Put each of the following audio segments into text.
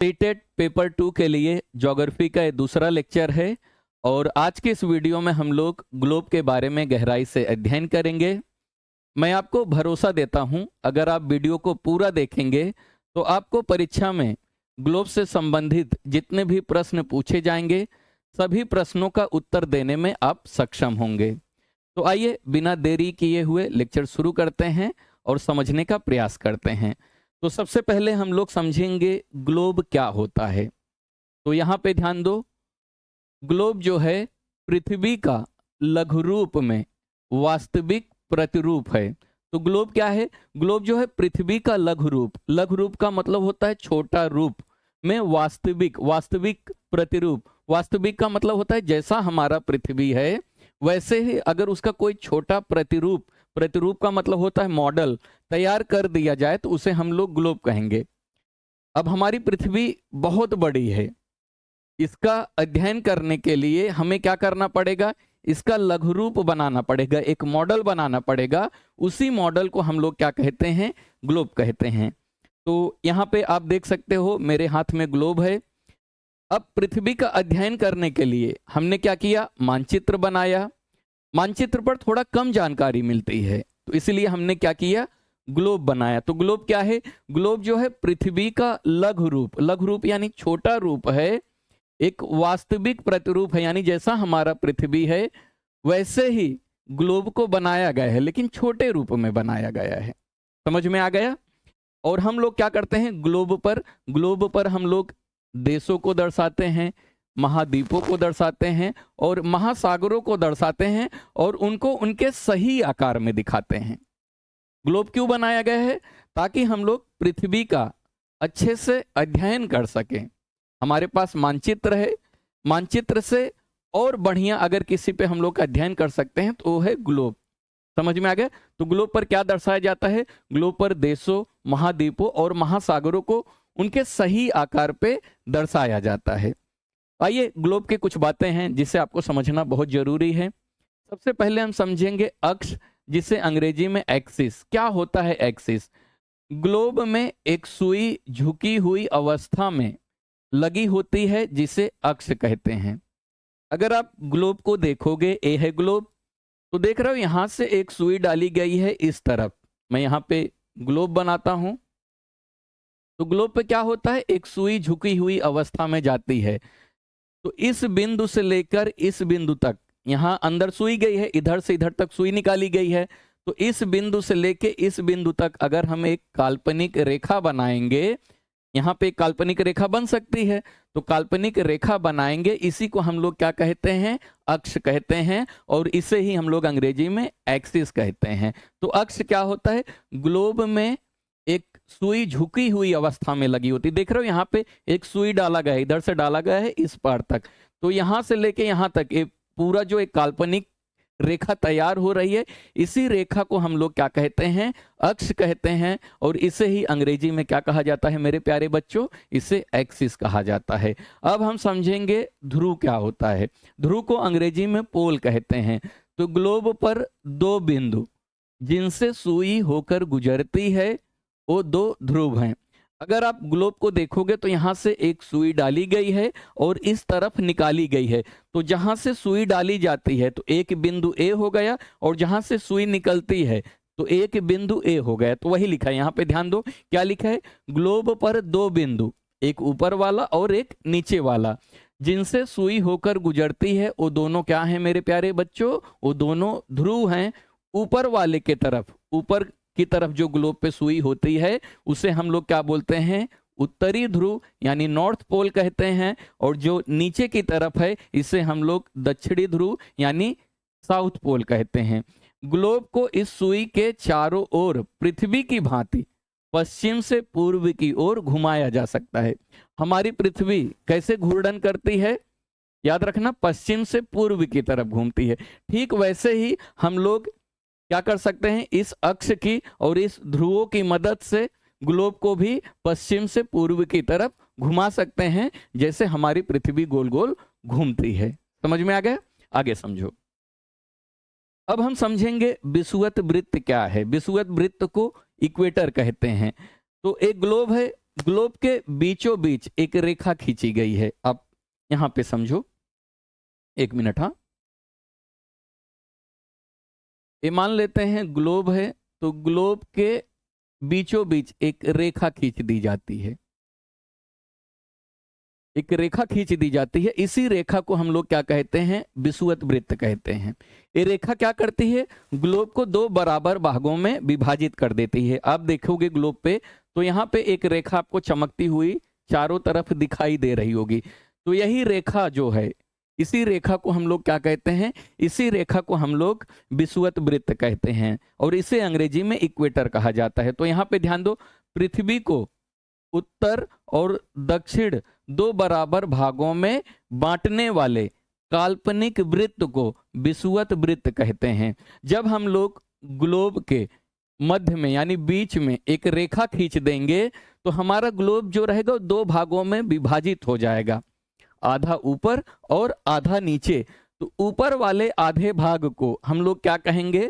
CTET paper 2 के लिए geography का ये दूसरा लेक्चर है और आज के इस वीडियो में हम लोग ग्लोब के बारे में गहराई से अध्ययन करेंगे। मैं आपको भरोसा देता हूं, अगर आप वीडियो को पूरा देखेंगे तो आपको परीक्षा में ग्लोब से संबंधित जितने भी प्रश्न पूछे जाएंगे सभी प्रश्नों का उत्तर देने में आप सक्षम होंगे। तो आइए बिना देरी किए हुए लेक्चर शुरू करते हैं और समझने का प्रयास करते हैं। तो सबसे पहले हम लोग समझेंगे ग्लोब क्या होता है। तो यहाँ पे ध्यान दो, ग्लोब जो है पृथ्वी का लघु रूप में वास्तविक प्रतिरूप है। तो ग्लोब क्या है? ग्लोब जो है पृथ्वी का लघु रूप, लघु रूप का मतलब होता है छोटा रूप में वास्तविक प्रतिरूप। वास्तविक का मतलब होता है जैसा हमारा पृथ्वी है वैसे ही अगर उसका कोई छोटा प्रतिरूप का मतलब होता है मॉडल तैयार कर दिया जाए तो उसे हम लोग ग्लोब कहेंगे। अब हमारी पृथ्वी बहुत बड़ी है, इसका अध्ययन करने के लिए हमें क्या करना पड़ेगा? इसका लघु रूप बनाना पड़ेगा, एक मॉडल बनाना पड़ेगा। उसी मॉडल को हम लोग क्या कहते हैं? ग्लोब कहते हैं। तो यहाँ पे आप देख सकते हो मेरे हाथ में ग्लोब है। अब पृथ्वी का अध्ययन करने के लिए हमने क्या किया? मानचित्र बनाया। मानचित्र पर थोड़ा कम जानकारी मिलती है तो इसलिए हमने क्या किया? ग्लोब बनाया। तो ग्लोब क्या है? ग्लोब जो है पृथ्वी का लघु रूप यानी छोटा रूप है, एक वास्तविक प्रतिरूप है, यानी जैसा हमारा पृथ्वी है वैसे ही ग्लोब को बनाया गया है, लेकिन छोटे रूप में बनाया गया है। समझ में आ गया? और हम लोग क्या करते हैं? ग्लोब पर हम लोग देशों को दर्शाते हैं, महाद्वीपों को दर्शाते हैं और महासागरों को दर्शाते हैं और उनको उनके सही आकार में दिखाते हैं। ग्लोब क्यों बनाया गया है? ताकि हम लोग पृथ्वी का अच्छे से अध्ययन कर सकें। हमारे पास मानचित्र है, मानचित्र से और बढ़िया अगर किसी पे हम लोग अध्ययन कर सकते हैं तो वो है ग्लोब। समझ में आ गया? तो ग्लोब पर क्या दर्शाया जाता है? ग्लोब पर देशों, महाद्वीपों और महासागरों को उनके सही आकार पे दर्शाया जाता है। आइए, ग्लोब की कुछ बातें हैं जिसे आपको समझना बहुत जरूरी है। सबसे पहले हम समझेंगे अक्ष, जिसे अंग्रेजी में एक्सिस। क्या होता है एक्सिस? ग्लोब में एक सुई झुकी हुई अवस्था में लगी होती है जिसे अक्ष कहते हैं। अगर आप ग्लोब को देखोगे, ए है ग्लोब, तो देख रहे हो यहां से एक सुई डाली गई है इस तरफ। मैं यहाँ पे ग्लोब बनाता हूं तो ग्लोब पे क्या होता है? एक सुई झुकी हुई अवस्था में जाती है। तो इस बिंदु से लेकर इस बिंदु तक, यहाँ अंदर सुई गई है, इधर से इधर तक सुई निकाली गई है। तो इस बिंदु से लेकर इस बिंदु तक अगर हम एक काल्पनिक रेखा बनाएंगे, यहाँ पे एक काल्पनिक रेखा बन सकती है, तो काल्पनिक रेखा बनाएंगे, इसी को हम लोग क्या कहते हैं? अक्ष कहते हैं और इसे ही हम लोग अंग्रेजी में एक्सिस कहते हैं। तो अक्ष क्या होता है? ग्लोब में एक सुई झुकी हुई अवस्था में लगी होती। देख रहे हो यहाँ पे एक सुई डाला गया है, इधर से डाला गया है इस पार तक। तो यहाँ से लेके यहाँ तक एक पूरा जो एक काल्पनिक रेखा तैयार हो रही है, इसी रेखा को हम लोग क्या कहते हैं? अक्ष कहते हैं और इसे ही अंग्रेजी में क्या कहा जाता है मेरे प्यारे बच्चों? इसे एक्सिस कहा जाता है। अब हम समझेंगे ध्रुव क्या होता है। ध्रुव को अंग्रेजी में पोल कहते हैं। तो ग्लोब पर दो बिंदु जिनसे सुई होकर गुजरती है वो दो ध्रुव हैं। अगर आप ग्लोब को देखोगे तो यहाँ से एक सुई डाली गई है और इस तरफ निकाली गई है। तो जहाँ से सुई डाली जाती है तो एक बिंदु ए हो गया और जहाँ से सुई निकलती है तो एक बिंदु ए हो गया। तो वही लिखा है यहाँ पे, ध्यान दो क्या लिखा है? ग्लोब पर दो बिंदु, एक ऊपर वाला और एक नीचे वाला, जिनसे सुई होकर गुजरती है वो दोनों क्या है मेरे प्यारे बच्चों? वो दोनों ध्रुव हैं। ऊपर वाले के तरफ, ऊपर की तरफ जो ग्लोब पे सुई होती है उसे हम लोग क्या बोलते हैं? उत्तरी ध्रुव यानी नॉर्थ पोल कहते हैं। और जो नीचे की तरफ है इसे हम लोग दक्षिणी ध्रुव यानी साउथ पोल कहते हैं। ग्लोब को इस सुई के चारों ओर पृथ्वी की भांति पश्चिम से पूर्व की ओर घुमाया जा सकता है। हमारी पृथ्वी कैसे घूर्णन करती है? याद रखना, पश्चिम से पूर्व की तरफ घूमती है। ठीक वैसे ही हम लोग क्या कर सकते हैं? इस अक्ष की और इस ध्रुवों की मदद से ग्लोब को भी पश्चिम से पूर्व की तरफ घुमा सकते हैं, जैसे हमारी पृथ्वी गोल गोल घूमती है। समझ में आ गया? आगे समझो। अब हम समझेंगे विषुवत वृत्त क्या है। विषुवत वृत्त को इक्वेटर कहते हैं। तो एक ग्लोब है, ग्लोब के बीचों बीच एक रेखा खींची गई है। आप यहां पे समझो, एक मिनट। हाँ, ये मान लेते हैं ग्लोब है, तो ग्लोब के बीचों बीच एक रेखा खींच दी जाती है, एक रेखा खींच दी जाती है। इसी रेखा को हम लोग क्या कहते हैं? विषुवत वृत्त कहते हैं। ये रेखा क्या करती है? ग्लोब को दो बराबर भागों में विभाजित कर देती है। आप देखोगे ग्लोब पे तो यहाँ पे एक रेखा आपको चमकती हुई चारों तरफ दिखाई दे रही होगी। तो यही रेखा जो है, इसी रेखा को हम लोग क्या कहते हैं? इसी रेखा को हम लोग विषुवत वृत्त कहते हैं, और इसे अंग्रेजी में इक्वेटर कहा जाता है। तो यहाँ पे ध्यान दो, पृथ्वी को उत्तर और दक्षिण दो बराबर भागों में बांटने वाले काल्पनिक वृत्त को विषुवत वृत्त कहते हैं। जब हम लोग ग्लोब के मध्य में यानी बीच में एक रेखा खींच देंगे तो हमारा ग्लोब जो रहेगा दो भागों में विभाजित हो जाएगा, आधा ऊपर और आधा नीचे। तो ऊपर वाले आधे भाग को हम लोग क्या कहेंगे?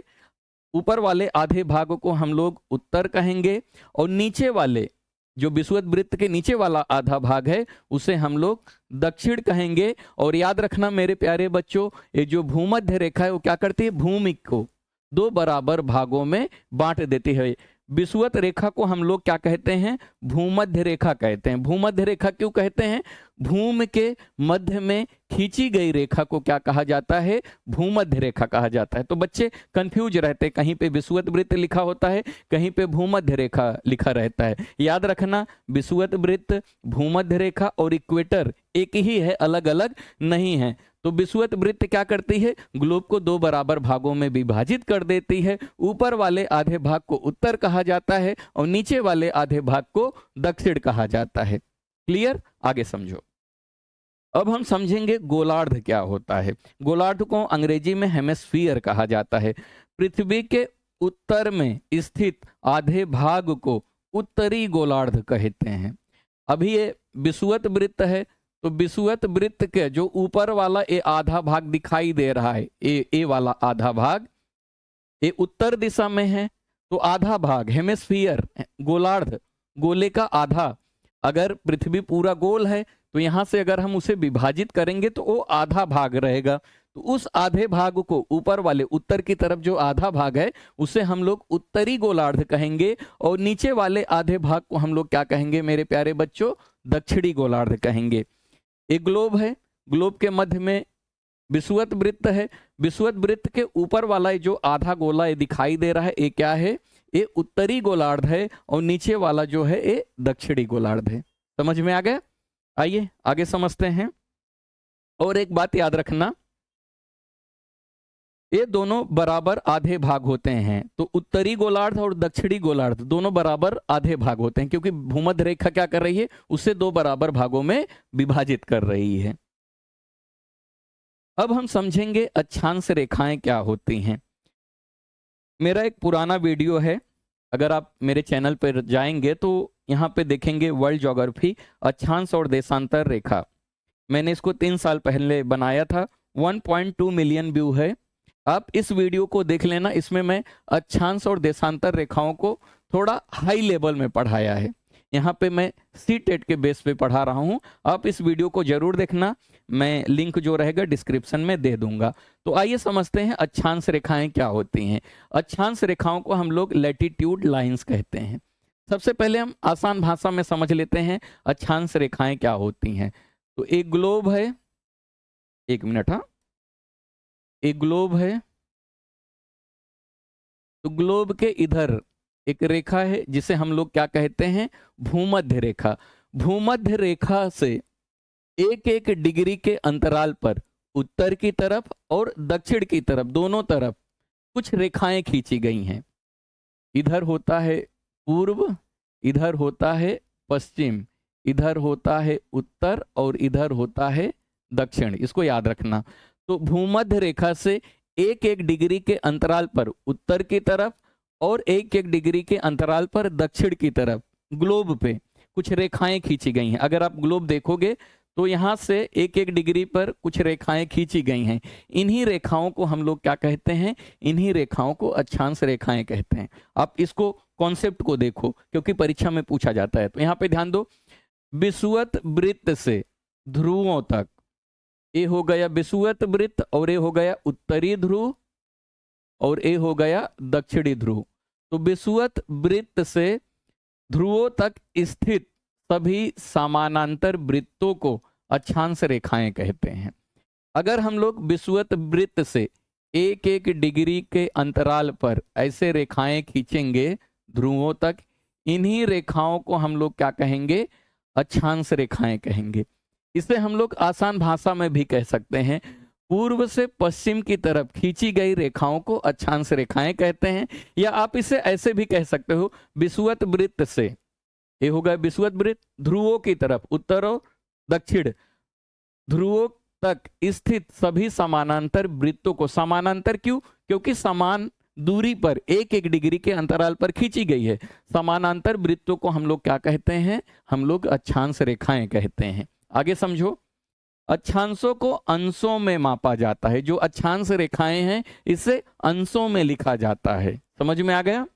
ऊपर वाले आधे भाग को हम लोग उत्तर कहेंगे, और नीचे वाले जो विषुवत वृत्त के नीचे वाला आधा भाग है उसे हम लोग दक्षिण कहेंगे। और याद रखना मेरे प्यारे बच्चों, ये जो भूमध्य रेखा है वो क्या करती है? भूमि को दो बराबर भागों में बांट देती है। विषुवत रेखा को हम लोग क्या कहते हैं? भूमध्य रेखा कहते हैं। भूमध्य रेखा क्यों कहते हैं? भूमि के मध्य में खींची गई रेखा को क्या कहा जाता है? भूमध्य रेखा कहा जाता है। तो बच्चे कंफ्यूज रहते हैं, कहीं पे विषुवत वृत्त लिखा होता है, कहीं पे भूमध्य रेखा लिखा रहता है। याद रखना, विषुवत वृत्त, भूमध्य रेखा और इक्वेटर एक ही है, अलग अलग नहीं है। तो विषुवत वृत्त क्या करती है? ग्लोब को दो बराबर भागों में विभाजित कर देती है। ऊपर वाले आधे भाग को उत्तर कहा जाता है और नीचे वाले आधे भाग को दक्षिण कहा जाता है। क्लियर? आगे समझो। अब हम समझेंगे गोलार्ध क्या होता है। गोलार्ध को अंग्रेजी में हेमिस्फीयर कहा जाता है। पृथ्वी के उत्तर में स्थित आधे भाग को उत्तरी गोलार्ध कहते हैं। अभी ये विषुवत वृत्त है, तो विषुवत वृत्त के जो ऊपर वाला ये आधा भाग दिखाई दे रहा है, ए वाला आधा भाग, ये उत्तर दिशा में है। तो आधा भाग हेमिस्फीयर, गोलार्ध, गोले का आधा, अगर पृथ्वी पूरा गोल है तो यहां से अगर हम उसे विभाजित करेंगे तो वो आधा भाग रहेगा। तो उस आधे भाग को, ऊपर वाले उत्तर की तरफ जो आधा भाग है उसे हम लोग उत्तरी गोलार्ध कहेंगे, और नीचे वाले आधे भाग को हम लोग क्या कहेंगे मेरे प्यारे बच्चों? दक्षिणी गोलार्ध कहेंगे। एक ग्लोब है, ग्लोब के मध्य में विषुवत वृत्त है। विषुवत वृत्त के ऊपर वाला जो आधा गोला ये दिखाई दे रहा है, ये क्या है? ये उत्तरी गोलार्ध है, और नीचे वाला जो है ये दक्षिणी गोलार्ध है। समझ में आ गया? आइए आगे समझते हैं। और एक बात याद रखना, ये दोनों बराबर आधे भाग होते हैं। तो उत्तरी गोलार्ध और दक्षिणी गोलार्ध दोनों बराबर आधे भाग होते हैं, क्योंकि भूमध्य रेखा क्या कर रही है? उसे दो बराबर भागों में विभाजित कर रही है। अब हम समझेंगे अक्षांश रेखाएं क्या होती हैं। मेरा एक पुराना वीडियो है, अगर आप मेरे चैनल पर जाएंगे तो यहाँ पे देखेंगे वर्ल्ड ज्योग्राफी अक्षांश और देशांतर रेखा। मैंने इसको 3 साल पहले बनाया था, 1.2 मिलियन व्यू है। आप इस वीडियो को देख लेना, इसमें मैं अक्षांश और देशांतर रेखाओं को थोड़ा हाई लेवल में पढ़ाया है। यहाँ पे मैं CTET के बेस पे पढ़ा रहा हूँ। आप इस वीडियो को जरूर देखना, मैं लिंक जो रहेगा डिस्क्रिप्शन में दे दूंगा। तो आइए समझते हैं अक्षांश रेखाएं क्या होती हैं। अक्षांश रेखाओं को हम लोग लैटिट्यूड लाइंस कहते हैं। सबसे पहले हम आसान भाषा में समझ लेते हैं अक्षांश रेखाएं क्या होती हैं। तो एक ग्लोब है, एक मिनट, हाँ, एक ग्लोब है, तो ग्लोब के इधर एक रेखा है जिसे हम लोग क्या कहते हैं? भूमध्य रेखा। भूमध्य रेखा से एक एक डिग्री के अंतराल पर उत्तर की तरफ और दक्षिण की तरफ, दोनों तरफ कुछ रेखाएं खींची गई हैं। इधर होता है पूर्व, इधर होता है पश्चिम, इधर होता है उत्तर और इधर होता है दक्षिण। इसको याद रखना। तो भूमध्य रेखा से एक एक डिग्री के अंतराल पर उत्तर की तरफ और एक एक डिग्री के अंतराल पर दक्षिण की तरफ ग्लोब पे कुछ रेखाएं खींची गई हैं। अगर आप ग्लोब देखोगे तो यहाँ से एक एक डिग्री पर कुछ रेखाएं खींची गई हैं। इन्हीं रेखाओं को हम लोग क्या कहते हैं? इन्हीं रेखाओं को अक्षांश रेखाएं कहते हैं। आप इसको कॉन्सेप्ट को देखो, क्योंकि परीक्षा में पूछा जाता है। तो यहाँ पे ध्यान दो, विषुवत वृत्त से ध्रुवों तक, ये हो गया विषुवत वृत्त और ये हो गया उत्तरी ध्रुव और ये हो गया दक्षिणी ध्रुव। तो विषुवत वृत्त से ध्रुवों तक स्थित सभी समानांतर वृत्तों को अक्षांश रेखाएं कहते हैं। अगर हम लोग विषुवत वृत्त से एक एक डिग्री के अंतराल पर ऐसे रेखाएं खींचेंगे ध्रुवों तक, इन्हीं रेखाओं को हम लोग क्या कहेंगे, अक्षांश रेखाएं कहेंगे। इसे हम लोग आसान भाषा में भी कह सकते हैं, पूर्व से पश्चिम की तरफ खींची गई रेखाओं को अक्षांश रेखाएं कहते हैं। या आप इसे ऐसे भी कह सकते हो, विषुवत वृत्त से, ये हो गया विषुवत वृत्त, ध्रुवों की तरफ उत्तर और दक्षिण ध्रुवों तक स्थित सभी समानांतर वृत्तों को, समानांतर क्यों, क्योंकि समान दूरी पर एक एक डिग्री के अंतराल पर खींची गई है, समानांतर वृत्तों को हम लोग क्या कहते हैं, हम लोग अक्षांश रेखाएं कहते हैं। आगे समझो, अक्षांशों को अंशों में मापा जाता है। जो अक्षांश रेखाएं हैं इसे अंशों में लिखा जाता है। समझ में आ गया।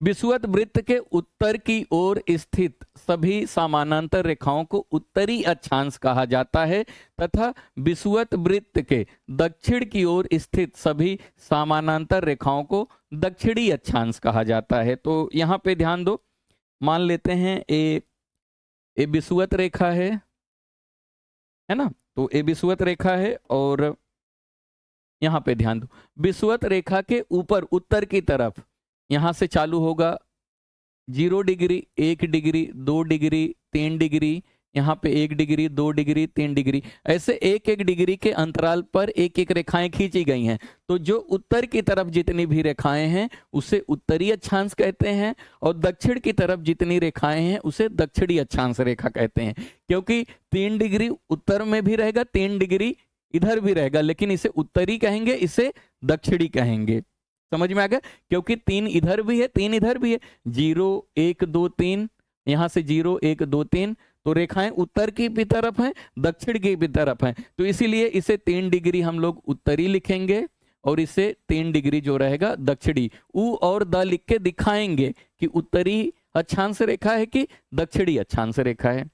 विषुवत वृत्त के उत्तर की ओर स्थित सभी समानांतर रेखाओं को उत्तरी अक्षांश कहा जाता है तथा विषुवत वृत्त के दक्षिण की ओर स्थित सभी समानांतर रेखाओं को दक्षिणी अक्षांश कहा जाता है। तो यहाँ पे ध्यान दो, मान लेते हैं ये विषुवत रेखा है ना, तो ये विषुवत रेखा है और यहाँ पे ध्यान दो, विषुवत रेखा के ऊपर उत्तर की तरफ यहाँ से चालू होगा 0 डिग्री, 1 डिग्री, 2 डिग्री, 3 डिग्री, यहाँ पे 1 डिग्री, 2 डिग्री, 3 डिग्री, ऐसे एक एक डिग्री के अंतराल पर एक एक रेखाएं खींची गई हैं। तो जो उत्तर की तरफ जितनी भी रेखाएं हैं उसे उत्तरी अक्षांश कहते हैं और दक्षिण की तरफ जितनी रेखाएं हैं उसे दक्षिणी अक्षांश रेखा कहते हैं। क्योंकि 3 डिग्री उत्तर में भी रहेगा, 3 डिग्री इधर भी रहेगा, लेकिन इसे उत्तरी कहेंगे, इसे दक्षिणी कहेंगे। समझ में आ गया, क्योंकि 3 इधर भी है, 3 इधर भी है, 0 1 2 3, यहाँ से 0 1 2 3, तो रेखाएं उत्तर की भी तरफ हैं, दक्षिण की भी तरफ हैं, तो इसीलिए इसे 3 डिग्री हम लोग उत्तरी लिखेंगे और इसे 3 डिग्री जो रहेगा दक्षिणी। उ और द लिख के दिखाएंगे कि उत्तरी अक्षांश रेखा है कि दक्षिणी अक्षांश रेखा है।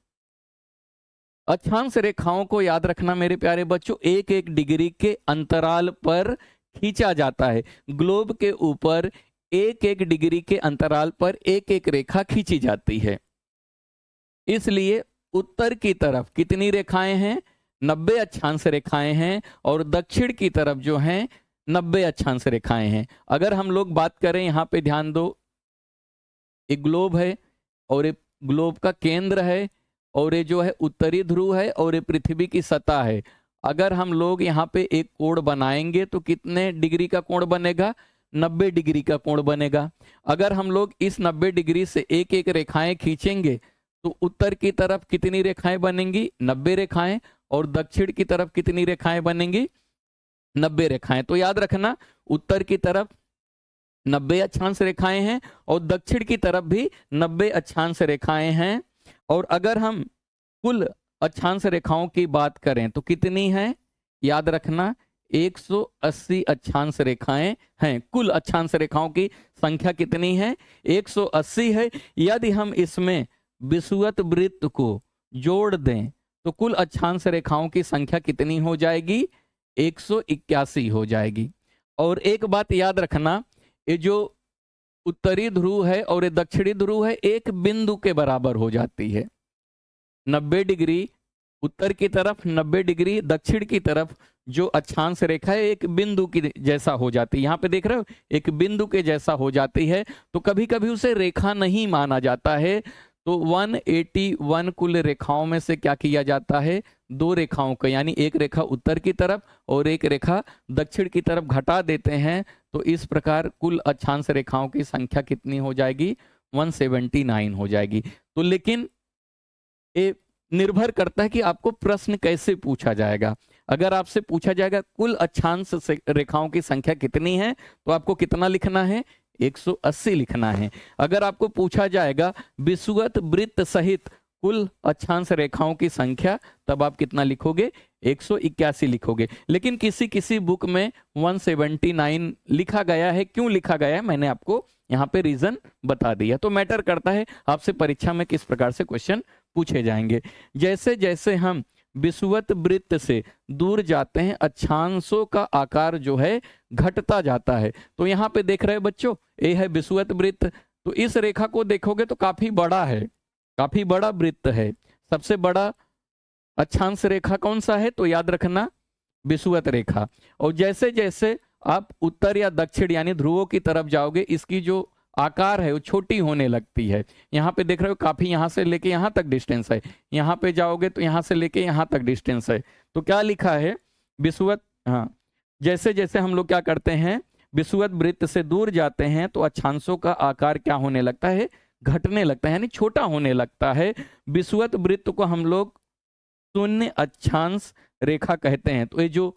अक्षांश रेखाओं को याद रखना मेरे प्यारे बच्चों, एक एक डिग्री के अंतराल पर खींचा जाता है। ग्लोब के ऊपर एक एक डिग्री के अंतराल पर एक एक रेखा खींची जाती है। इसलिए उत्तर की तरफ कितनी रेखाएं हैं, 90 अक्षांश रेखाएं हैं और दक्षिण की तरफ जो हैं 90 अक्षांश रेखाएं हैं। अगर हम लोग बात करें, यहाँ पे ध्यान दो, एक ग्लोब है और एक ग्लोब का केंद्र है और ये जो है उत्तरी ध्रुव है और ये पृथ्वी की सतह है। अगर हम लोग यहाँ पे एक कोण बनाएंगे तो कितने डिग्री का कोण बनेगा, 90 डिग्री का कोण बनेगा। अगर हम लोग इस 90 डिग्री से एक एक रेखाएं खींचेंगे तो उत्तर की तरफ कितनी रेखाएं बनेंगी, 90 रेखाएं, और दक्षिण की तरफ कितनी रेखाएं बनेंगी, 90 रेखाएं। तो याद रखना, उत्तर की तरफ 90 अक्षांश रेखाएं हैं और दक्षिण की तरफ भी 90 अक्षांश रेखाएं हैं। और अगर हम कुल अक्षांश रेखाओं की बात करें तो कितनी है, याद रखना 180 अक्षांश रेखाएं हैं। कुल अक्षांश रेखाओं की संख्या कितनी है, 180 है। यदि हम इसमें विषुवत वृत्त को जोड़ दें तो कुल अक्षांश रेखाओं की संख्या कितनी हो जाएगी, 181 हो जाएगी। और एक बात याद रखना, ये जो उत्तरी ध्रुव है और ये दक्षिणी ध्रुव है एक बिंदु के बराबर हो जाती है। 90 डिग्री उत्तर की तरफ, 90 डिग्री दक्षिण की तरफ जो अक्षांश रेखा है एक बिंदु की जैसा हो जाती है। यहाँ पे देख रहे हो, एक बिंदु के जैसा हो जाती है। तो कभी कभी उसे रेखा नहीं माना जाता है। तो 181 कुल रेखाओं में से क्या किया जाता है, 2 रेखाओं का, यानी एक रेखा उत्तर की तरफ और एक रेखा दक्षिण की तरफ घटा देते हैं। तो इस प्रकार कुल अक्षांश रेखाओं की संख्या कितनी हो जाएगी, 179 हो जाएगी। तो लेकिन ये निर्भर करता है कि आपको प्रश्न कैसे पूछा जाएगा। अगर आपसे पूछा जाएगा कुल अक्षांश रेखाओं की संख्या कितनी है तो आपको कितना लिखना है, 180 लिखना है। अगर आपको पूछा जाएगा विषुवत वृत्त सहित कुल अक्षांश रेखाओं की संख्या, तब आप कितना लिखोगे, 181 लिखोगे। लेकिन किसी किसी बुक में 179 लिखा गया है। क्यों लिखा गया है मैंने आपको यहाँ पे रीजन बता दिया। तो मैटर करता है आपसे परीक्षा में किस प्रकार से क्वेश्चन पूछे जाएंगे। जैसे जैसे हम विषुवत वृत्त से दूर जाते हैं अक्षांशों का आकार जो है घटता जाता है। तो यहाँ पे देख रहे हैं बच्चों, ये है विषुवत वृत्त। तो इस रेखा को देखोगे तो काफी बड़ा है, काफी बड़ा वृत्त है। सबसे बड़ा अक्षांश रेखा कौन सा है? तो याद रखना विषुवत रेखा। और जैसे जैसे आप उत्तर या दक्षिण यानी ध्रुवों की तरफ जाओगे, इसकी जो आकार है वो छोटी होने लगती है। यहाँ पे देख रहे हो काफी, यहाँ से लेके यहाँ तक डिस्टेंस है। यहाँ पे जाओगे तो यहाँ से लेके यहाँ तक डिस्टेंस है। तो क्या लिखा है? विषुवत, हाँ, जैसे जैसे हम लोग क्या करते हैं, विषुवत वृत्त से दूर जाते हैं तो अक्षांशों का आकार क्या होने लगता है? घटने लगता है, यानी छोटा होने लगता है। विषुवत वृत्त को हम लोग शून्य अक्षांश रेखा कहते हैं। तो ये जो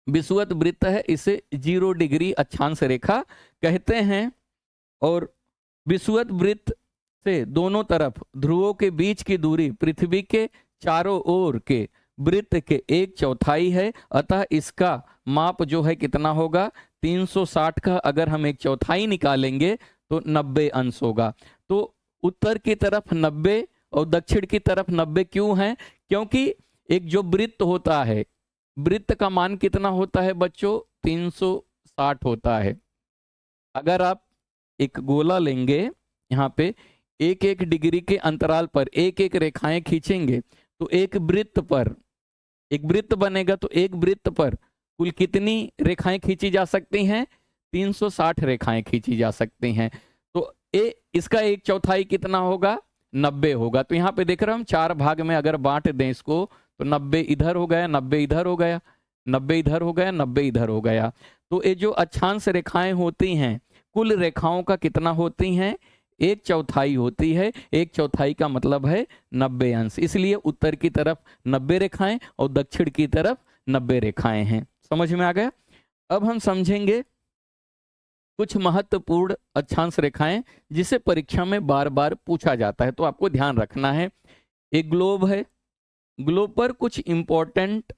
विषुवत वृत्त है इसे 0 डिग्री अक्षांश रेखा कहते हैं। और विषुवत वृत्त से दोनों तरफ ध्रुवों के बीच की दूरी पृथ्वी के चारों ओर के वृत्त के 1/4 है। अतः इसका माप जो है कितना होगा? 360 का अगर हम 1/4 निकालेंगे तो 90 अंश होगा। तो उत्तर की तरफ 90 और दक्षिण की तरफ 90 क्यों है? क्योंकि एक जो वृत्त होता है, वृत्त का मान कितना होता है बच्चों? 360 होता है। अगर आप एक गोला लेंगे, यहाँ पे 1-1 डिग्री के अंतराल पर 1-1 रेखाएं खींचेंगे तो एक वृत्त पर, एक वृत्त बनेगा तो एक वृत्त पर कुल कितनी रेखाएं खींची जा सकती हैं? 360 रेखाएं खींची जा सकती हैं। तो इसका 1/4 कितना होगा? 90 होगा। तो यहाँ पे देख रहे हैं हम 4 भाग में अगर बांट दें इसको तो 90 इधर हो गया, 90 इधर हो गया, 90 इधर हो गया, 90 इधर हो गया। तो ये जो अक्षांश रेखाएं होती हैं कुल रेखाओं का कितना होती हैं? 1/4 होती है। 1/4 का मतलब है 90 अंश। इसलिए उत्तर की तरफ 90 रेखाएं और दक्षिण की तरफ 90 रेखाएं हैं। समझ में आ गया? अब हम समझेंगे कुछ महत्वपूर्ण अक्षांश रेखाएं जिसे परीक्षा में बार बार पूछा जाता है। तो आपको ध्यान रखना है, एक ग्लोब है, ग्लोब पर कुछ इंपॉर्टेंट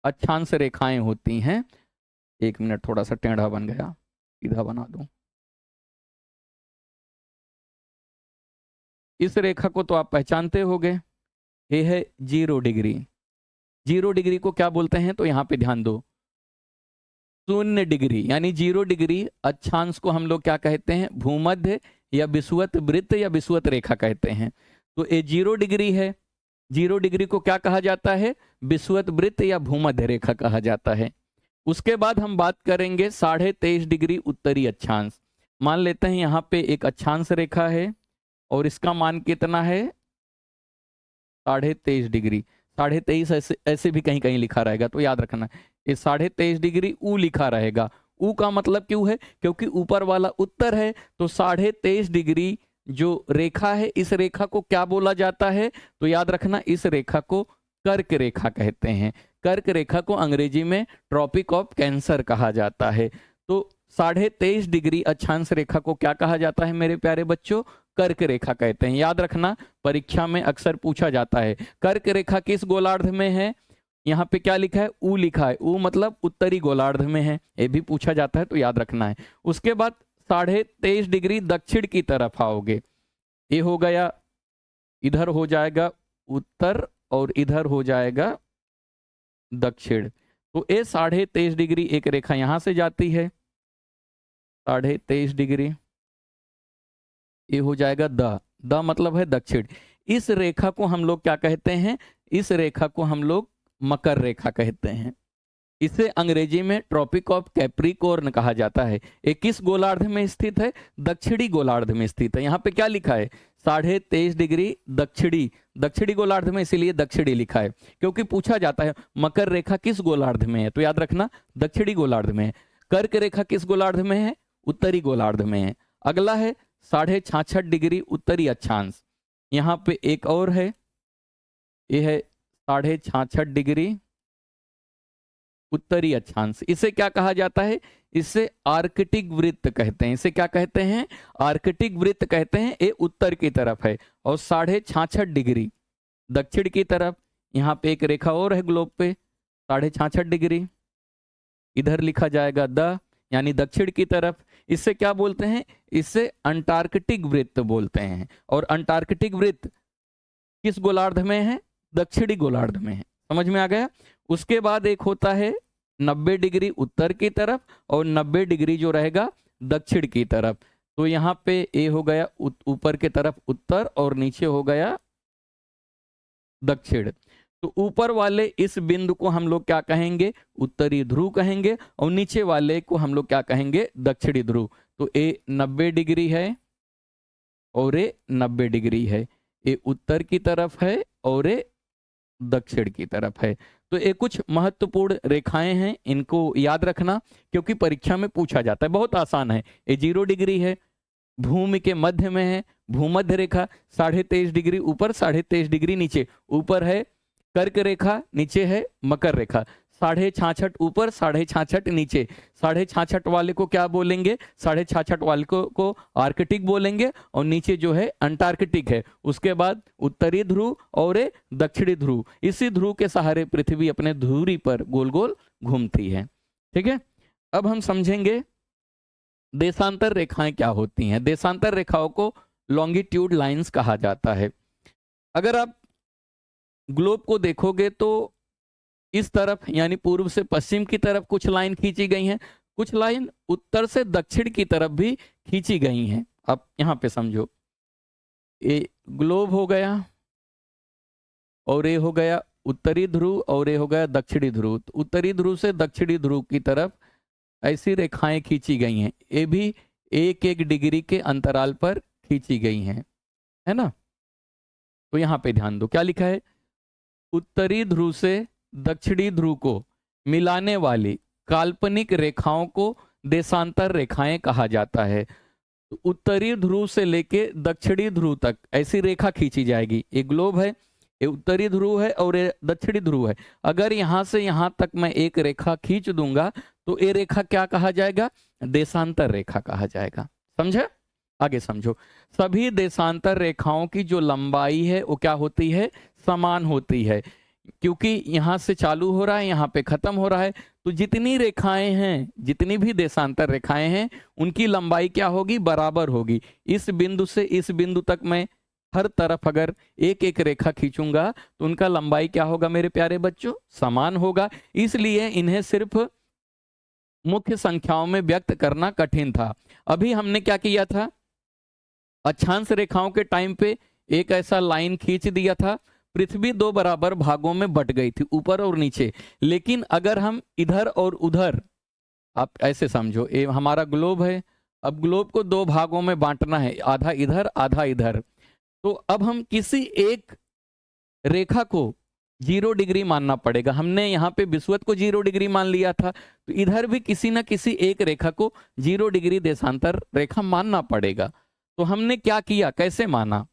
अक्षांश रेखाएं होती हैं। 1 मिनट, थोड़ा सा टेढ़ा बन गया, सीधा बना दूं। इस रेखा को तो आप पहचानते होंगे, ये है 0 डिग्री। 0 डिग्री को क्या बोलते हैं? तो यहाँ पे ध्यान दो, 0 डिग्री यानी 0 डिग्री अक्षांश को हम लोग क्या कहते हैं? भूमध्य या विषुवत वृत्त या विषुवत रेखा कहते हैं। तो ये 0 डिग्री है। 0 डिग्री को क्या कहा जाता है? विषुवत वृत्त या भूमध्य रेखा कहा जाता है। उसके बाद हम बात करेंगे 23.5 डिग्री उत्तरी अक्षांश। मान लेते हैं यहाँ पे एक अक्षांश रेखा है और इसका मान कितना है? 23.5 डिग्री। 23.5 ऐसे भी कहीं कहीं लिखा रहेगा, तो याद रखना ये 23.5 डिग्री ऊ लिखा रहेगा। ऊ का मतलब क्यों है? क्योंकि ऊपर वाला उत्तर है। तो 23.5 डिग्री जो रेखा है, इस रेखा को क्या बोला जाता है? तो याद रखना इस रेखा को कर्क रेखा कहते हैं। कर्क रेखा को अंग्रेजी में ट्रॉपिक ऑफ कैंसर कहा जाता है। तो 23.5 डिग्री अक्षांश रेखा को क्या कहा जाता है मेरे प्यारे बच्चों? कर्क रेखा कहते हैं। याद रखना, परीक्षा में अक्सर पूछा जाता है कर्क रेखा किस गोलार्ध में है? यहाँ पे क्या लिखा है? ऊ लिखा है। ऊ मतलब उत्तरी गोलार्ध में है, ये भी पूछा जाता है, तो याद रखना है। उसके बाद 23.5 डिग्री दक्षिण की तरफ आओगे, ये हो गया, इधर हो जाएगा उत्तर और इधर हो जाएगा दक्षिण। तो ये 23.5 डिग्री एक रेखा यहां से जाती है, 23.5 डिग्री, ये हो जाएगा द मतलब है दक्षिण। इस रेखा को हम लोग क्या कहते हैं? इस रेखा को हम लोग मकर रेखा कहते हैं। इसे अंग्रेजी में ट्रॉपिक ऑफ कैप्रिकॉर्न कहा जाता है। ये किस गोलार्ध में स्थित है? दक्षिणी गोलार्ध में स्थित है। यहाँ पे क्या लिखा है? 23.5 डिग्री दक्षिणी गोलार्ध में, इसीलिए दक्षिणी लिखा है, क्योंकि पूछा जाता है मकर रेखा किस गोलार्ध में है, तो याद रखना दक्षिणी गोलार्ध में है। कर्क रेखा किस गोलार्ध में है? उत्तरी गोलार्ध में है। अगला है 66.5 डिग्री उत्तरी अक्षांश। यहाँ पे एक और है, यह है 66.5 डिग्री उत्तरी अक्षांश। इसे क्या कहा जाता है? इसे आर्कटिक वृत्त कहते हैं। इसे क्या कहते हैं? आर्कटिक वृत्त कहते हैं। ये उत्तर की तरफ है और 66.5 डिग्री दक्षिण की तरफ। यहाँ पे एक रेखा और है ग्लोब पे, 66.5 डिग्री, इधर लिखा जाएगा द यानी दक्षिण की तरफ। इससे क्या बोलते हैं? इससे अंटार्कटिक वृत्त बोलते हैं। और अंटार्कटिक वृत्त किस गोलार्ध में है? दक्षिणी गोलार्ध में है। समझ में आ गया? उसके बाद एक होता है 90 डिग्री उत्तर की तरफ और 90 डिग्री जो रहेगा दक्षिण की तरफ। तो यहाँ पे ए हो गया ऊपर की तरफ उत्तर और नीचे हो गया दक्षिण। तो ऊपर वाले इस बिंदु को हम लोग क्या कहेंगे? उत्तरी ध्रुव कहेंगे, और नीचे वाले को हम लोग क्या कहेंगे? दक्षिणी ध्रुव। तो ए 90 डिग्री है और ए 90 डिग्री है। ए उत्तर की तरफ है और ए दक्षिण की तरफ है। तो ये कुछ महत्वपूर्ण रेखाएं हैं, इनको याद रखना क्योंकि परीक्षा में पूछा जाता है। बहुत आसान है। ये 0 डिग्री है, भूमि के मध्य में है, भूमध्य रेखा 23.5 डिग्री ऊपर 23.5 डिग्री नीचे। ऊपर है कर्क रेखा, नीचे है मकर रेखा। 66.5 ऊपर 66.5 नीचे। 66.5 वाले को क्या बोलेंगे? 66.5 वाले को आर्कटिक बोलेंगे, और नीचे जो है अंटार्कटिक है। उसके बाद उत्तरी ध्रुव और दक्षिणी ध्रुव। इसी ध्रुव के सहारे पृथ्वी अपने धुरी पर गोल गोल घूमती है। ठीक है, अब हम समझेंगे देशांतर रेखाएं क्या होती हैं। देशांतर रेखाओं को लॉन्गिट्यूड लाइंस कहा जाता है। अगर आप ग्लोब को देखोगे तो इस तरफ यानी पूर्व से पश्चिम की तरफ कुछ लाइन खींची गई हैं, कुछ लाइन उत्तर से दक्षिण की तरफ भी खींची गई हैं। अब यहां पे समझो, ये ग्लोब हो गया और ये हो गया उत्तरी ध्रुव और ये हो गया दक्षिणी ध्रुव। तो उत्तरी ध्रुव से दक्षिणी ध्रुव की तरफ ऐसी रेखाएं खींची गई हैं। ये भी 1-1 डिग्री के अंतराल पर खींची गई हैं, है ना। तो यहां पे ध्यान दो, क्या लिखा है? उत्तरी ध्रुव से दक्षिणी ध्रुव को मिलाने वाली काल्पनिक रेखाओं को देशांतर रेखाएं कहा जाता है। तो उत्तरी ध्रुव से लेके दक्षिणी ध्रुव तक ऐसी रेखा खींची जाएगी। एक ग्लोब है, ये उत्तरी ध्रुव है और ये दक्षिणी ध्रुव है। अगर यहां से यहां तक मैं एक रेखा खींच दूंगा तो ये रेखा क्या कहा जाएगा? देशांतर रेखा कहा जाएगा। समझे? आगे समझो, सभी देशांतर रेखाओं की जो लंबाई है वो क्या होती है? समान होती है, क्योंकि यहां से चालू हो रहा है, यहां पे खत्म हो रहा है। तो जितनी रेखाएं हैं, जितनी भी देशांतर रेखाएं हैं, उनकी लंबाई क्या होगी? बराबर होगी। इस बिंदु से इस बिंदु तक मैं हर तरफ अगर एक एक रेखा खींचूंगा तो उनका लंबाई क्या होगा मेरे प्यारे बच्चों? समान होगा। इसलिए इन्हें सिर्फ मुख्य संख्याओं में व्यक्त करना कठिन था। अभी हमने क्या किया था? अक्षांश रेखाओं के टाइम पे एक ऐसा लाइन खींच दिया था, पृथ्वी 2 बराबर भागों में बट गई थी, ऊपर और नीचे। लेकिन अगर हम इधर और उधर, आप ऐसे समझो, ये हमारा ग्लोब है, अब ग्लोब को 2 भागों में बांटना है, आधा इधर आधा इधर। तो अब हम किसी एक रेखा को 0 डिग्री मानना पड़ेगा। हमने यहाँ पे विषुवत को 0 डिग्री मान लिया था, तो इधर भी किसी ना किसी एक रेखा को 0 डिग्री देशांतर रेखा मानना पड़ेगा। तो हमने क्या किया, कैसे माना?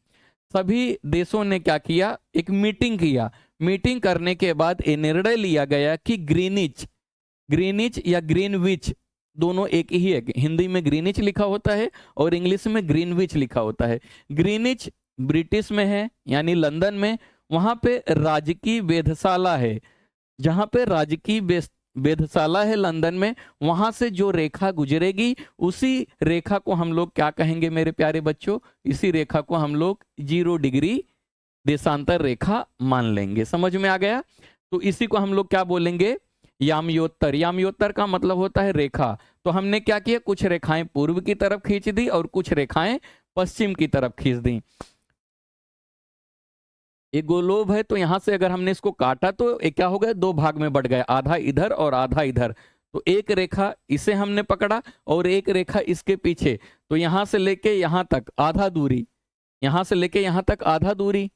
सभी देशों ने क्या किया? एक मीटिंग किया। मीटिंग करने के बाद ये निर्णय लिया गया कि ग्रीनिच या ग्रीनविच दोनों एक ही है। हिंदी में ग्रीनिच लिखा होता है और इंग्लिश में ग्रीनविच लिखा होता है। ग्रीनिच ब्रिटिश में है यानी लंदन में, वहां पे राजकीय वेधशाला है। जहां पे राजकीय वेधशाला है लंदन में, वहां से जो रेखा गुजरेगी उसी रेखा को हम लोग क्या कहेंगे मेरे प्यारे बच्चों? इसी रेखा को हम लोग 0 डिग्री देशांतर रेखा मान लेंगे। समझ में आ गया? तो इसी को हम लोग क्या बोलेंगे? याम्योत्तर। याम्योत्तर का मतलब होता है रेखा। तो हमने क्या किया? कुछ रेखाएं पूर्व की तरफ खींच दी और कुछ रेखाएं पश्चिम की तरफ खींच दी। एक गोलोब है, तो यहां से अगर हमने इसको काटा तो एक क्या हो गया? 2 भाग में बढ़ गया, आधा इधर और आधा इधर। तो एक रेखा इसे हमने पकड़ा और एक रेखा इसके पीछे। तो यहां से लेके यहां तक आधा दूरी, यहां से लेके यहां तक आधा दूरी।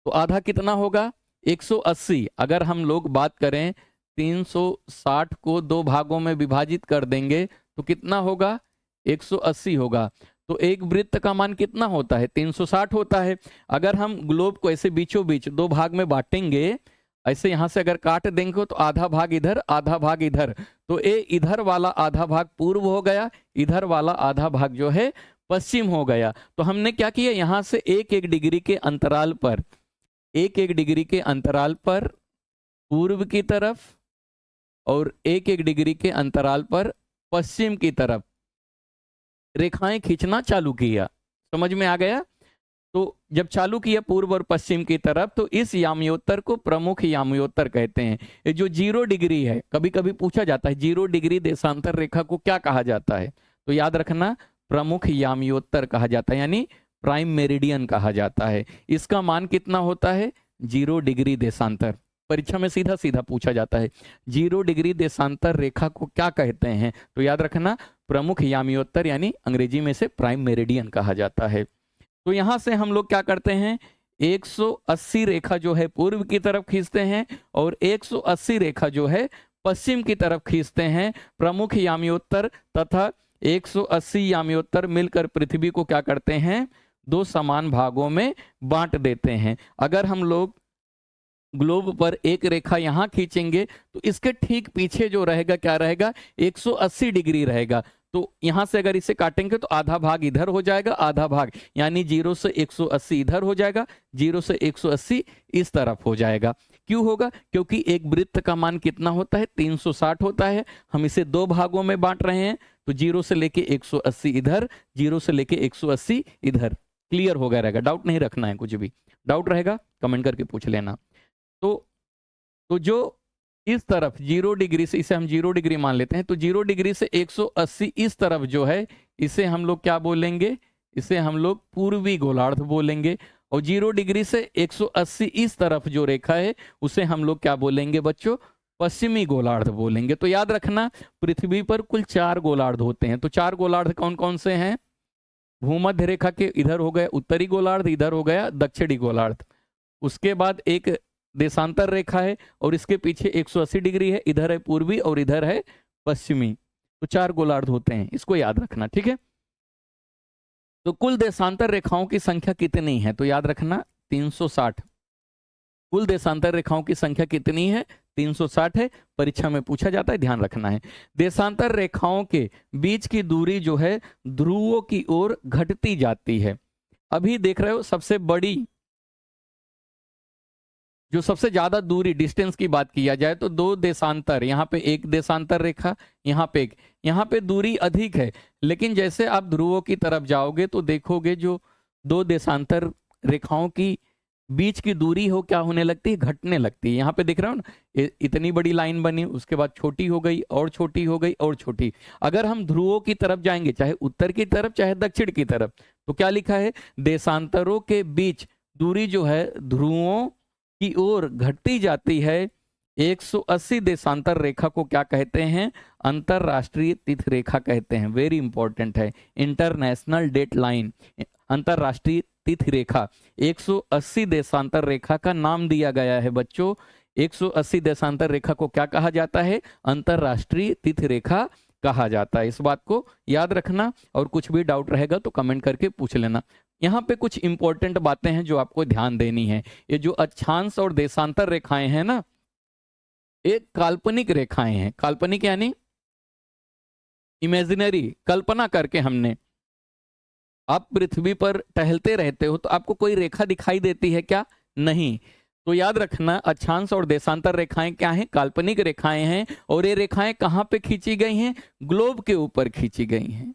तो आधा कितना होगा? 180। अगर हम लोग बात करें 360 को 2 भागों में विभाजित कर देंगे तो कितना होगा? 180 होगा। तो एक वृत्त का मान कितना होता है? 360 होता है। अगर हम ग्लोब को ऐसे बीचों बीच 2 भाग में बांटेंगे, ऐसे यहां से अगर काट देंगे तो आधा भाग इधर आधा भाग इधर, तो ये इधर वाला आधा भाग पूर्व हो गया, इधर वाला आधा भाग जो है पश्चिम हो गया। तो हमने क्या किया? यहां से 1-1 डिग्री के अंतराल पर, 1-1 डिग्री के अंतराल पर पूर्व की तरफ और 1-1 डिग्री के अंतराल पर पश्चिम की तरफ रेखाएं खींचना चालू किया। समझ में आ गया? तो जब चालू किया पूर्व और पश्चिम की तरफ, तो इस याम्योत्तर को प्रमुख याम्योत्तर कहते हैं। ये जो 0 डिग्री है, कभी कभी पूछा जाता है 0 डिग्री देशांतर रेखा को क्या कहा जाता है, तो याद रखना प्रमुख याम्योत्तर कहा जाता है, यानी प्राइम मेरिडियन कहा जाता है। इसका मान कितना होता है? 0 डिग्री देशांतर। परीक्षा में सीधा सीधा पूछा जाता है 0 डिग्री देशांतर रेखा को क्या कहते हैं, तो याद रखना प्रमुख याम्योत्तर, यानी अंग्रेजी में से प्राइम मेरिडियन कहा जाता है। तो यहां से हम लोग क्या करते हैं, 180 रेखा जो है पूर्व की तरफ खींचते हैं और 180 रेखा जो है पश्चिम की तरफ खींचते हैं। प्रमुख याम्योत्तर तथा 180 याम्योत्तर मिलकर पृथ्वी को क्या करते हैं, 2 समान भागों में बांट देते हैं। अगर हम लोग ग्लोब पर एक रेखा यहां खींचेंगे तो इसके ठीक पीछे जो रहेगा क्या रहेगा, 180 डिग्री रहेगा। तो यहां से अगर इसे काटेंगे तो आधा भाग इधर हो जाएगा, आधा भाग यानी 0 से 180 इधर हो जाएगा, 0 से 180 इस तरफ हो जाएगा। क्यों होगा? क्योंकि एक वृत्त का मान कितना होता है, 360 होता है। हम इसे 2 भागों में बांट रहे हैं, तो 0 से लेके 180 इधर, 0 से लेके 180 इधर। क्लियर हो गया रहेगा? डाउट नहीं रखना है, कुछ भी डाउट रहेगा कमेंट करके पूछ लेना। तो जो इस तरफ 0 डिग्री से, इसे हम 0 डिग्री मान लेते हैं, तो 0 डिग्री से 180 इस तरफ जो है, इसे हम लोग क्या बोलेंगे, इसे हम लोग पूर्वी गोलार्ध बोलेंगे। और 0 डिग्री से 180 इस तरफ जो रेखा है, उसे हम लोग क्या बोलेंगे बच्चों, पश्चिमी गोलार्ध बोलेंगे। तो याद रखना पृथ्वी पर कुल 4 गोलार्ध होते हैं। तो 4 गोलार्ध कौन कौन से हैं? भूमध्य रेखा के इधर हो गया उत्तरी गोलार्ध, इधर हो गया दक्षिणी गोलार्ध। उसके बाद एक देशांतर रेखा है और इसके पीछे 180 डिग्री है, इधर है पूर्वी और इधर है पश्चिमी। तो 4 गोलार्ध होते हैं, इसको याद रखना, ठीक है। तो कुल देशांतर रेखाओं की संख्या कितनी है, तो याद रखना 360। कुल देशांतर रेखाओं की संख्या कितनी है? 360 है। परीक्षा में पूछा जाता है, ध्यान रखना है। देशांतर रेखाओं के बीच की दूरी जो है ध्रुवों की ओर घटती जाती है। अभी देख रहे हो सबसे बड़ी, जो सबसे ज्यादा दूरी डिस्टेंस की बात किया जाए तो 2 देशांतर, यहाँ पे एक देशांतर रेखा, यहाँ पे एक, यहाँ पे दूरी अधिक है। लेकिन जैसे आप ध्रुवों की तरफ जाओगे तो देखोगे जो 2 देशांतर रेखाओं की बीच की दूरी हो क्या होने लगती है, घटने लगती है। यहाँ पे देख रहे हो ना, इतनी बड़ी लाइन बनी, उसके बाद छोटी हो गई और छोटी हो गई और छोटी। अगर हम ध्रुवों की तरफ जाएंगे, चाहे उत्तर की तरफ चाहे दक्षिण की तरफ, तो क्या लिखा है, देशांतरों के बीच दूरी जो है ध्रुवों की ओर घटती जाती है। 180 देशांतर रेखा को क्या कहते हैं, अंतरराष्ट्रीय तिथि रेखा कहते हैं। वेरी इंपॉर्टेंट है, इंटरनेशनल डेट लाइन, अंतरराष्ट्रीय तिथि रेखा। 180 देशांतर रेखा का नाम दिया गया है बच्चों। 180 देशांतर रेखा को क्या कहा जाता है, अंतरराष्ट्रीय तिथि रेखा कहा जाता है। इस बात को याद रखना, और कुछ भी डाउट रहेगा तो कमेंट करके पूछ लेना। यहाँ पे कुछ इंपॉर्टेंट बातें हैं जो आपको ध्यान देनी है। ये जो अक्षांश और देशांतर रेखाएं हैं ना, एक काल्पनिक रेखाएं हैं। काल्पनिक यानी इमेजिनरी, कल्पना करके हमने, आप पृथ्वी पर टहलते रहते हो तो आपको कोई रेखा दिखाई देती है क्या? नहीं। तो याद रखना अक्षांश और देशांतर रेखाएं क्या हैं, काल्पनिक रेखाएं हैं। और ये रेखाएं कहां पे खींची गई हैं, ग्लोब के ऊपर खींची गई हैं।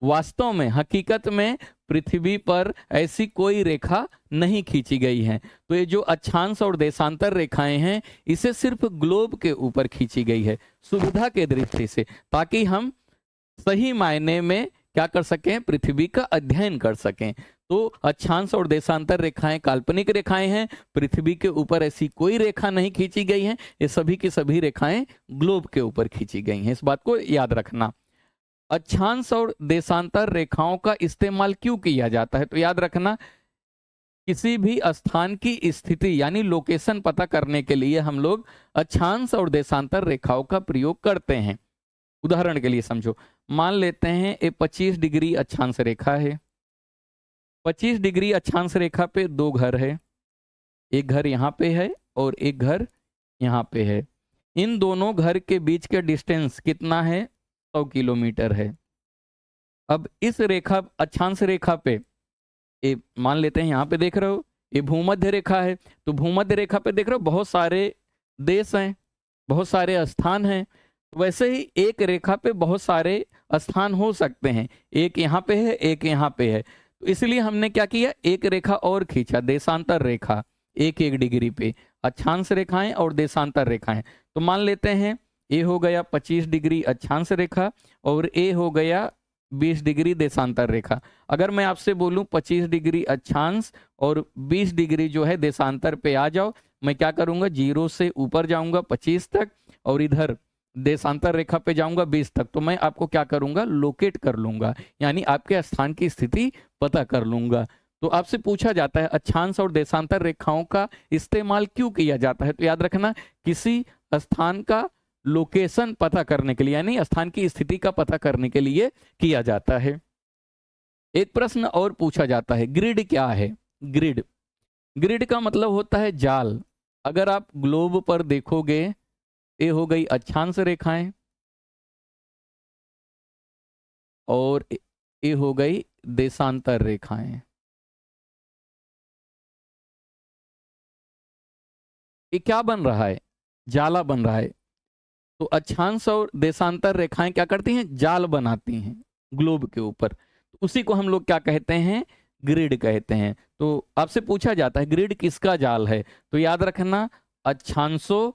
वास्तव में, हकीकत में पृथ्वी पर ऐसी कोई रेखा नहीं खींची गई है। तो ये जो अक्षांश और देशांतर रेखाएं हैं, इसे सिर्फ ग्लोब के ऊपर खींची गई है सुविधा के दृष्टि से, ताकि हम सही मायने में क्या कर सकें, पृथ्वी का अध्ययन कर सकें। तो अक्षांश और देशांतर रेखाएं काल्पनिक रेखाएं हैं। पृथ्वी के ऊपर ऐसी कोई रेखा नहीं खींची गई है। ये सभी की सभी रेखाएं ग्लोब के ऊपर खींची गई हैं। इस बात को याद रखना। अक्षांश और देशांतर रेखाओं का इस्तेमाल क्यों किया जाता है, तो याद रखना किसी भी स्थान की स्थिति यानी लोकेशन पता करने के लिए हम लोग अक्षांश और देशांतर रेखाओं का प्रयोग करते हैं। उदाहरण के लिए समझो, मान लेते हैं ये 25 डिग्री अक्षांश रेखा है। 25 डिग्री अक्षांश रेखा पे 2 घर है, एक घर यहाँ पे है और एक घर यहाँ पे है। इन दोनों घर के बीच का डिस्टेंस कितना है, 100 किलोमीटर है। अब इस रेखा, अक्षांश रेखा पे, ये मान लेते हैं यहाँ पे देख रहे हो ये भूमध्य रेखा है। तो भूमध्य रेखा पे देख रहे हो बहुत सारे देश हैं, बहुत सारे स्थान हैं। वैसे ही एक रेखा पे बहुत सारे स्थान हो सकते हैं, एक यहाँ पे है, एक यहाँ पे है, तो इसलिए हमने क्या किया, एक रेखा और खींचा, देशांतर रेखा, एक एक डिग्री पे, अक्षांश रेखाएं और देशांतर रेखाएं। तो मान लेते हैं ए हो गया 25 डिग्री अक्षांश रेखा और ए हो गया 20 डिग्री देशांतर रेखा। अगर मैं आपसे बोलूं 25 डिग्री अक्षांश और 20 डिग्री जो है देशांतर पे आ जाओ, मैं क्या करूंगा, 0 से ऊपर जाऊंगा 25 तक और इधर देशांतर रेखा पे जाऊंगा 20 तक, तो मैं आपको क्या करूंगा, लोकेट कर लूंगा, यानी आपके स्थान की स्थिति पता कर लूंगा। तो आपसे पूछा जाता है अक्षांश और देशांतर रेखाओं का इस्तेमाल क्यों किया जाता है, तो याद रखना किसी स्थान का लोकेशन पता करने के लिए, यानी स्थान की स्थिति का पता करने के लिए किया जाता है। एक प्रश्न और पूछा जाता है, ग्रिड क्या है? ग्रिड, ग्रिड का मतलब होता है जाल। अगर आप ग्लोब पर देखोगे, ये हो गई अक्षांश रेखाएं और ये हो गई देशांतर रेखाएं। ये क्या बन रहा है, जाला बन रहा है। तो अक्षांश और देशांतर रेखाएं क्या करती हैं, जाल बनाती हैं ग्लोब के ऊपर, तो उसी को हम लोग क्या कहते हैं, ग्रिड कहते हैं। तो आपसे पूछा जाता है ग्रिड किसका जाल है, तो याद रखना अक्षांशों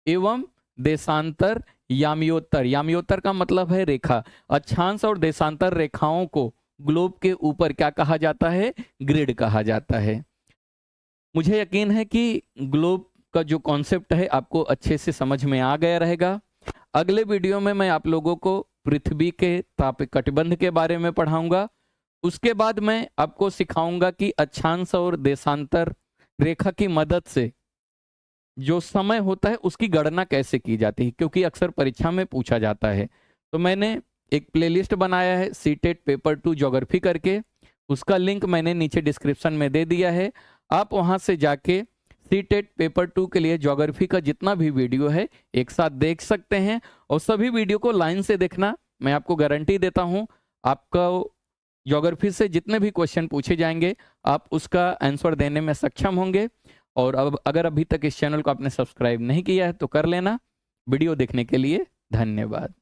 एवं देशांतर याम्योत्तर, याम्योत्तर का मतलब है रेखा, अक्षांश और देशांतर रेखाओं को ग्लोब के ऊपर क्या कहा जाता है, ग्रिड कहा जाता है। मुझे यकीन है कि ग्लोब का जो कॉन्सेप्ट है आपको अच्छे से समझ में आ गया रहेगा। अगले वीडियो में मैं आप लोगों को पृथ्वी के ताप कटिबंध के बारे में पढ़ाऊंगा। उसके बाद मैं आपको सिखाऊंगा कि अक्षांश और देशांतर रेखा की मदद से जो समय होता है उसकी गणना कैसे की जाती है, क्योंकि अक्सर परीक्षा में पूछा जाता है। तो मैंने एक प्लेलिस्ट बनाया है सीटेट पेपर 2 ज्योग्राफी करके, उसका लिंक मैंने नीचे डिस्क्रिप्शन में दे दिया है। आप वहां से जाके सीटेट पेपर 2 के लिए ज्योग्राफी का जितना भी वीडियो है एक साथ देख सकते हैं, और सभी वीडियो को लाइन से देखना। मैं आपको गारंटी देता हूं आपका ज्योग्राफी से जितने भी क्वेश्चन पूछे जाएंगे आप उसका आंसर देने में सक्षम होंगे। और अब अगर अभी तक इस चैनल को आपने सब्सक्राइब नहीं किया है तो कर लेना। वीडियो देखने के लिए धन्यवाद।